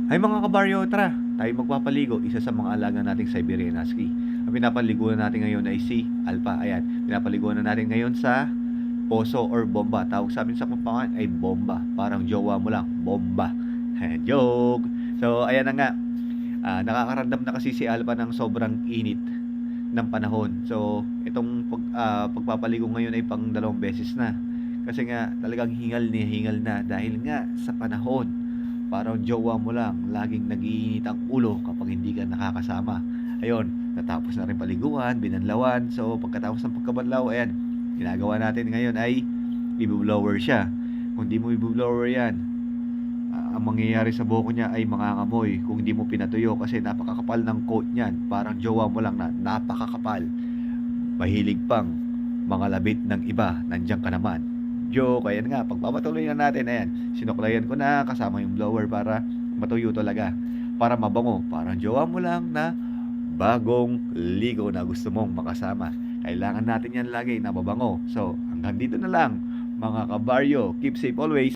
Ay mga kabaryo, tara, tayo magpapaligo. Isa sa mga alaga nating Siberian Husky. Ang pinapaliguan natin ngayon ay si Alpha. Ayan, pinapaliguan na natin ngayon sa poso or bomba. Tawag sa amin sa Pampanga ay bomba. Parang jowa mo lang, bomba. Joke! So, ayan na nga. Nakakaramdam na kasi si Alpha ng sobrang init ng panahon. So, itong pagpapaligo ngayon ay pang 2 beses na. Kasi nga, talagang hingal na dahil nga sa panahon. Parang jowa mo lang, laging nag-iinit ang ulo kapag hindi ka nakakasama. Ayun, natapos na rin paliguan, binanlawan. So, pagkatapos ng pagkabanlaw, ayan, ginagawa natin ngayon ay i-blower siya. Kung di mo i-blower yan, ang mangyayari sa buhok niya ay mangangamoy kung di mo pinatuyo kasi napakakapal ng coat niyan. Parang jowa mo lang na napakakapal. Mahilig pang mga labit ng iba, nandiyan ka naman. Joke, ayan nga, pagpapatuloy na natin, ayan, sinuklayan ko na kasama yung blower para matuyo talaga, para mabango, parang jowa mo lang na bagong ligo na gusto mong makasama. Kailangan natin yan lagi na mabango. So, hanggang dito na lang, mga kabaryo, keep safe always.